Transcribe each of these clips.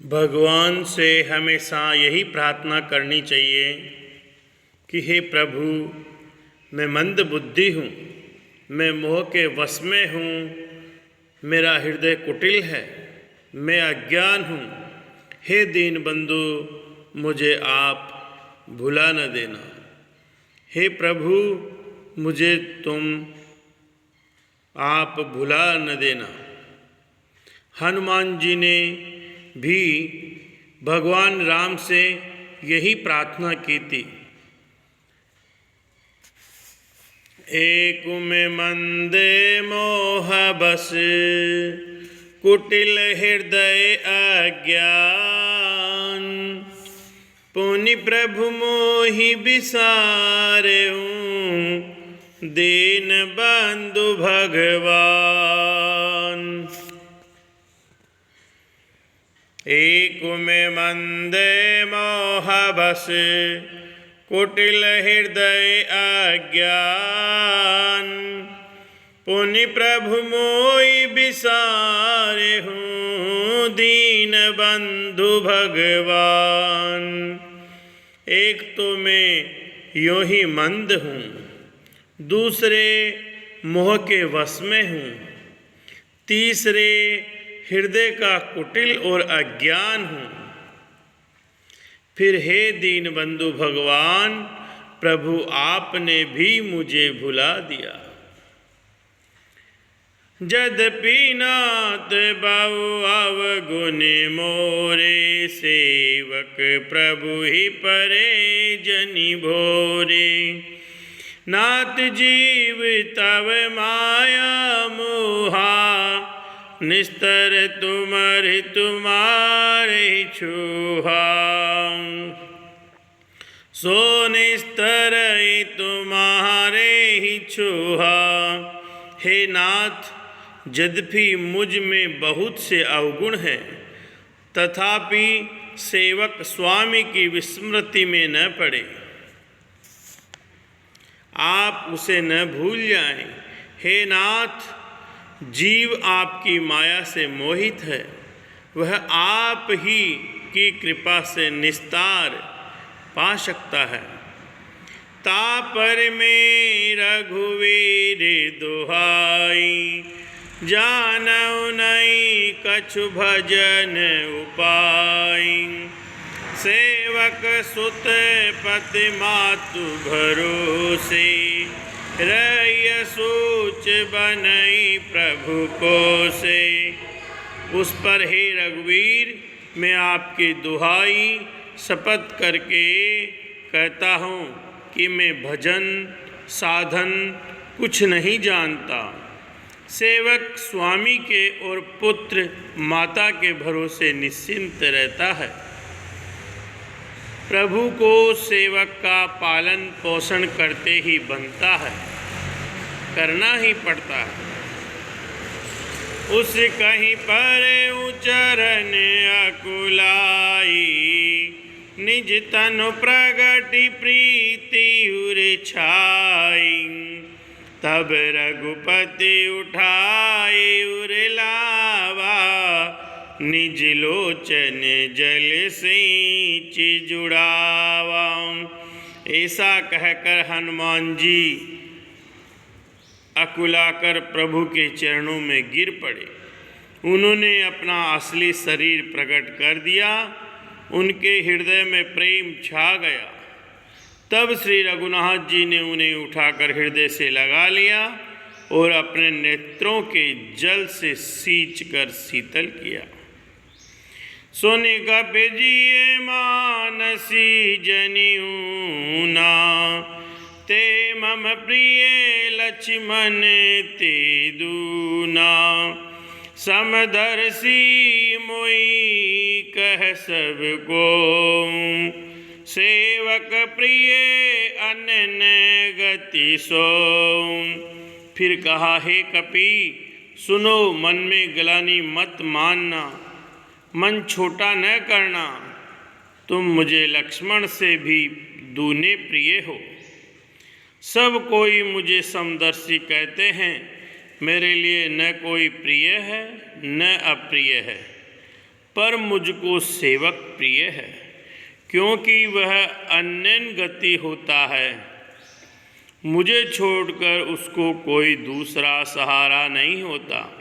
भगवान से हमेशा यही प्रार्थना करनी चाहिए कि हे प्रभु, मैं मंद बुद्धि हूँ, मैं मोह के वश में हूँ, मेरा हृदय कुटिल है, मैं अज्ञान हूँ। हे दीन बंधु, मुझे आप भुला न देना। हे प्रभु, मुझे आप भुला न देना। हनुमान जी ने भी भगवान राम से यही प्रार्थना की थी। एक में मंदे मोह बस, कुटिल हृदय अज्ञान, पुनि प्रभु मोहि बिसारहूँ, दीन बंधु भगवान। एक में मंदे मोह बस, कुटिल हृदय अज्ञान, पुनि प्रभु मोहि बिसारहूँ, दीन बंधु भगवान। एक तो मैं यूँ ही मंद हूँ, दूसरे मोह के वश में हूँ, तीसरे हृदय का कुटिल और अज्ञान हूँ। फिर हे दीन बंधु भगवान, प्रभु आपने भी मुझे भुला दिया। यद्यपि नाथ बहु अवगुण मोरे, सेवक प्रभु ही परे जनि भोरे। नाथ जीव तव माया मोहा, निस्तर तुम्हारे छूहा। सो निस्तर तुम्हारे ही छूहा। हे नाथ, यद्यपि मुझ में बहुत से अवगुण हैं, तथापि सेवक स्वामी की विस्मृति में न पड़े, आप उसे न भूल जाएं। हे नाथ, जीव आपकी माया से मोहित है, वह आप ही की कृपा से निस्तार पा सकता है। तापर में रघुवीर दुहाई, जानऊ नहीं कछु भजन उपाय। सेवक सुत पति मातु भरोसे, रय सोच बनई प्रभु को से। उस पर हे रघुवीर, मैं आपकी दुहाई शपथ करके कहता हूँ कि मैं भजन साधन कुछ नहीं जानता। सेवक स्वामी के और पुत्र माता के भरोसे निश्चिंत रहता है। प्रभु को सेवक का पालन पोषण करते ही बनता है, करना ही पड़ता है। उस कहीं पर उचरण अकुलाई, निज तनु प्रगति प्रीति उर छाई। तब रघुपति उठाए उर लावा, निज लोचन जल सिंच जुड़ावा। ऐसा कहकर हनुमान जी अकुलाकर प्रभु के चरणों में गिर पड़े। उन्होंने अपना असली शरीर प्रकट कर दिया, उनके हृदय में प्रेम छा गया। तब श्री रघुनाथ जी ने उन्हें उठाकर हृदय से लगा लिया और अपने नेत्रों के जल से सींच कर शीतल किया। सोने का पेजिए मानसी जनिऊना, ते मम प्रिय लक्ष्मण ते दूना। समदर्शी मोई कह सब को, सेवक प्रिय अनन गति सो। फिर कहा, हे कपि, सुनो, मन में ग्लानि मत मानना, मन छोटा न करना। तुम मुझे लक्ष्मण से भी दूने प्रिय हो। सब कोई मुझे समदर्शी कहते हैं, मेरे लिए न कोई प्रिय है न अप्रिय है। पर मुझको सेवक प्रिय है, क्योंकि वह अन्यन गति होता है। मुझे छोड़कर उसको कोई दूसरा सहारा नहीं होता।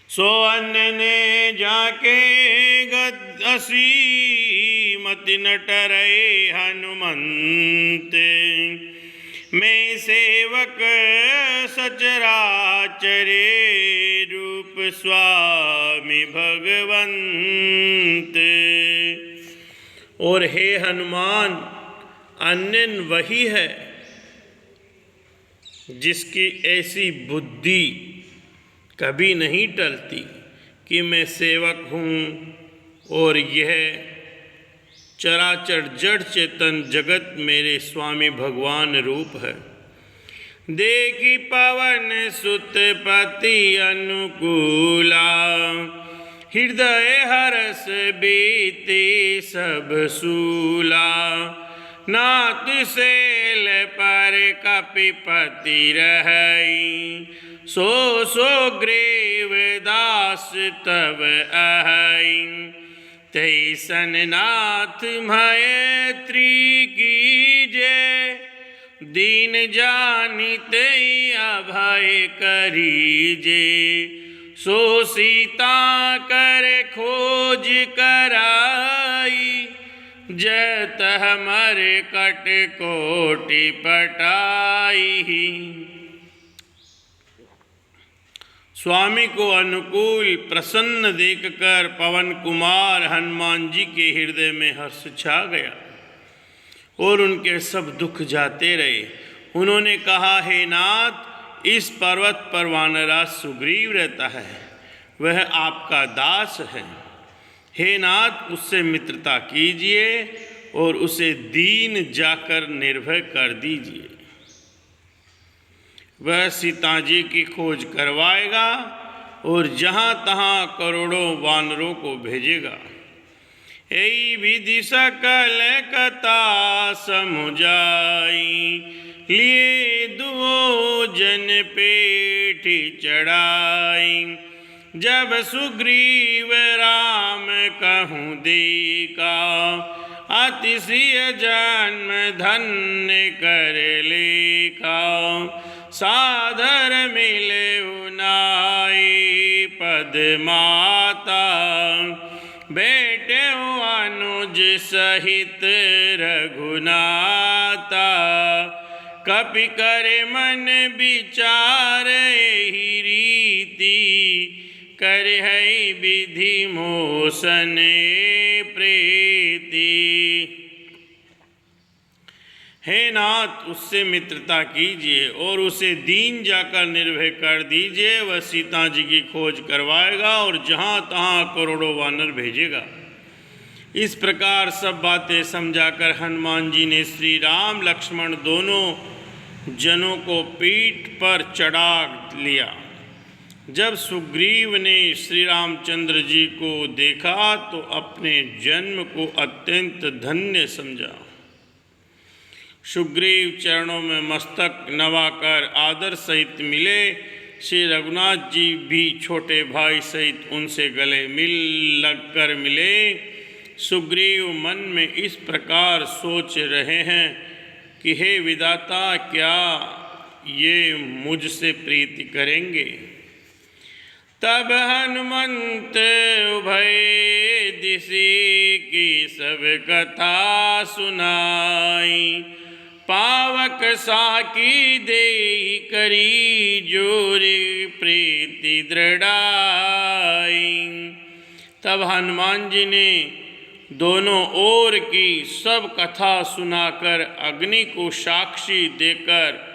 सो अन्य ने जाके गदसी मति न टरे हनुमंत। मैं सेवक सचराचरे रूप स्वामी भगवंत। और हे हनुमान, अन्यन वही है जिसकी ऐसी बुद्धि कभी नहीं टलती कि मैं सेवक हूँ और यह चराचर जड़ चेतन जगत मेरे स्वामी भगवान रूप है। देखी पवन सुत पति अनुकूला, हृदय हरस बीती सब सूला। नाथ सेल पर कपिपति रहई, सो ग्रीव दास तब अहई। तैसन नाथ मैत्री कीजे, दीन जानि तै अभय करीजे। सो सीता कर खोज कराई, जत हमर कट कोटि पटाई। स्वामी को अनुकूल प्रसन्न देखकर पवन कुमार हनुमान जी के हृदय में हर्ष छा गया और उनके सब दुख जाते रहे। उन्होंने कहा, हे नाथ, इस पर्वत पर वानराज सुग्रीव रहता है, वह आपका दास है। हे नाथ, उससे मित्रता कीजिए और उसे दीन जाकर निर्भय कर दीजिए। वह सीता जी की खोज करवाएगा और जहाँ तहाँ करोड़ों वानरों को भेजेगा। ऐ विधि सकल कथा समुझाई, लिए दुओ जन पेठी चढ़ाई। जब सुग्रीव राम कहूँ देखा, अतिशय जन्म धन्य कर लेखा। सादर मिले उनाई पद माता, बेटे अनुज सहित रघुनाता। कपि करे मन विचार ही रीति, करे है विधि मोसन प्रीति। हे नाथ, उससे मित्रता कीजिए और उसे दीन जाकर निर्भय कर दीजिए। वह सीता जी की खोज करवाएगा और जहाँ तहाँ करोड़ों वानर भेजेगा। इस प्रकार सब बातें समझाकर हनुमान जी ने श्री राम लक्ष्मण दोनों जनों को पीठ पर चढ़ा लिया। जब सुग्रीव ने श्री रामचंद्र जी को देखा तो अपने जन्म को अत्यंत धन्य समझा। सुग्रीव चरणों में मस्तक नवाकर आदर सहित मिले। श्री रघुनाथ जी भी छोटे भाई सहित उनसे गले लगकर मिले। सुग्रीव मन में इस प्रकार सोच रहे हैं कि हे विधाता, क्या ये मुझसे प्रीति करेंगे? तब हनुमंत उभय दिशि की सब कथा सुनाई। पावक साकी देहि करी जोरी प्रीति दृढ़ाई। तब हनुमान जी ने दोनों ओर की सब कथा सुनाकर अग्नि को साक्षी देकर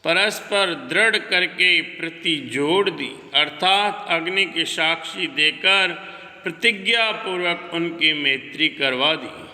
परस्पर दृढ़ करके प्रति जोड़ दी, अर्थात अग्नि के साक्षी देकर प्रतिज्ञा पूर्वक उनकी मैत्री करवा दी।